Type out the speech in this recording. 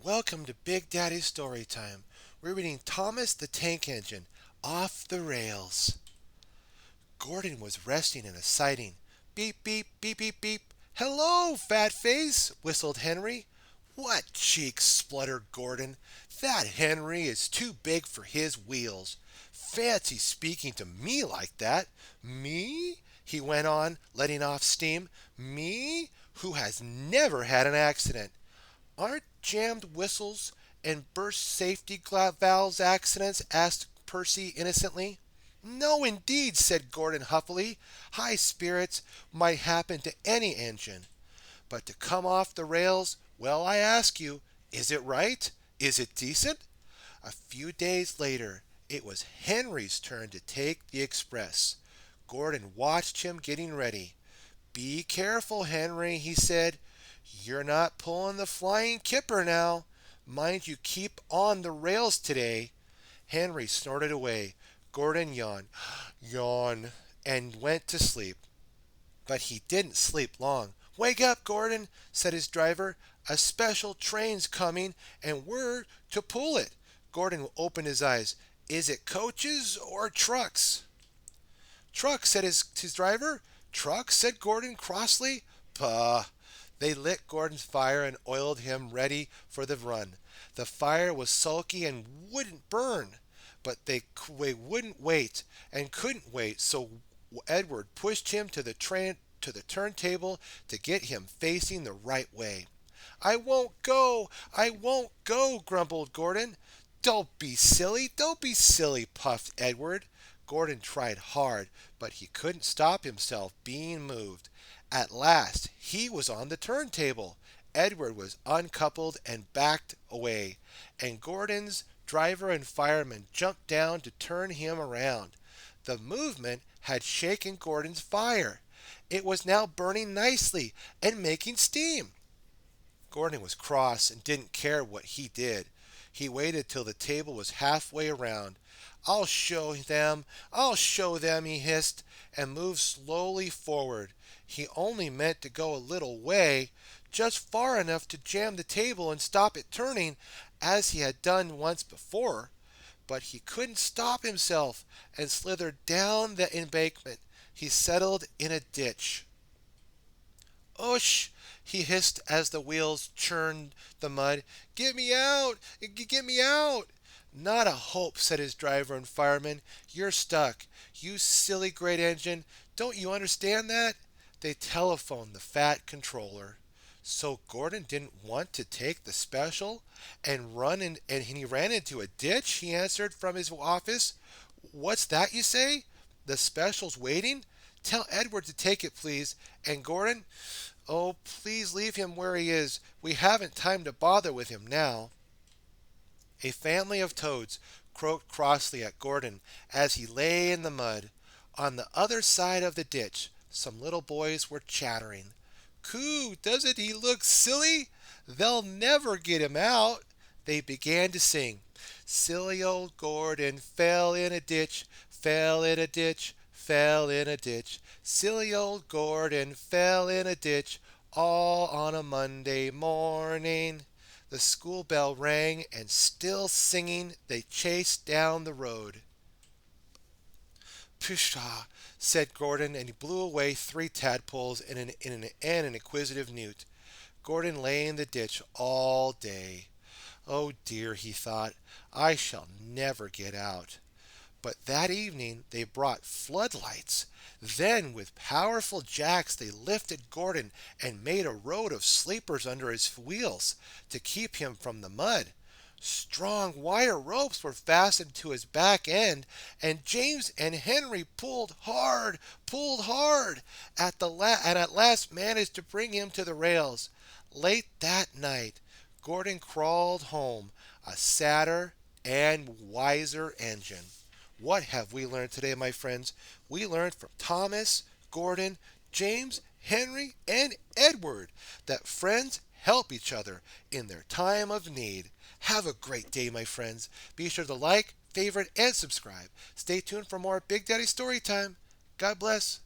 Welcome to Big Daddy's Story Time. We're reading Thomas the Tank Engine, Off the Rails. Gordon was resting in a siding. Beep, beep, beep, beep, beep. Hello, fat face, whistled Henry. What cheeks, spluttered Gordon. That Henry is too big for his wheels. Fancy speaking to me like that. Me? He went on, letting off steam. Me, who has never had an accident. Aren't jammed whistles and burst safety valves accidents? Asked Percy innocently. No, indeed, said Gordon huffily. High spirits might happen to any engine. But to come off the rails, well, I ask you, is it right? Is it decent? A few days later, it was Henry's turn to take the express. Gordon watched him getting ready. Be careful, Henry, he said. You're not pulling the flying kipper now. Mind you keep on the rails today. Henry snorted away. Gordon yawned, and went to sleep. But he didn't sleep long. Wake up, Gordon, said his driver. A special train's coming, and we're to pull it. Gordon opened his eyes. Is it coaches or trucks? Trucks, said his driver. Trucks, said Gordon crossly. Pah! They lit Gordon's fire and oiled him ready for the run. The fire was sulky and wouldn't burn, but they wouldn't wait and couldn't wait, so Edward pushed him to the turntable to get him facing the right way. I won't go! I won't go! grumbled Gordon. Don't be silly, puffed Edward. Gordon tried hard, but he couldn't stop himself being moved. At last he was on the turntable. Edward was uncoupled and backed away, and Gordon's driver and fireman jumped down to turn him around. The movement had shaken Gordon's fire. It was now burning nicely and making steam. Gordon was cross and didn't care what he did. He waited till the table was halfway around. I'll show them, he hissed, and moved slowly forward. He only meant to go a little way, just far enough to jam the table and stop it turning, as he had done once before. But he couldn't stop himself and slithered down the embankment. He settled in a ditch. "Oosh!" he hissed as the wheels churned the mud. "Get me out! Get me out!" "Not a hope," said his driver and fireman. "You're stuck. You silly great engine. Don't you understand that?" They telephoned the fat controller. So Gordon didn't want to take the special and he ran into a ditch, he answered from his office. "What's that you say? The special's waiting? Tell Edward to take it, please. And Gordon, oh, please leave him where he is. We haven't time to bother with him now." A family of toads croaked crossly at Gordon as he lay in the mud. On the other side of the ditch, some little boys were chattering. "Coo, doesn't he look silly? They'll never get him out." They began to sing. Silly old Gordon fell in a ditch, fell in a ditch, fell in a ditch. Silly old Gordon fell in a ditch, all on a Monday morning. The school bell rang, and still singing, they chased down the road. "Pshaw!" said Gordon, and he blew away 3 tadpoles and an inquisitive newt. Gordon lay in the ditch all day. "Oh dear," he thought, "I shall never get out." But that evening they brought floodlights. Then with powerful jacks they lifted Gordon and made a road of sleepers under his wheels to keep him from the mud. Strong wire ropes were fastened to his back end, and James and Henry pulled hard, and at last managed to bring him to the rails. Late that night, Gordon crawled home, a sadder and wiser engine. What have we learned today, my friends? We learned from Thomas, Gordon, James, Henry, and Edward that friends help each other in their time of need. Have a great day, my friends. Be sure to like, favorite, and subscribe. Stay tuned for more Big Daddy Story Time. God bless.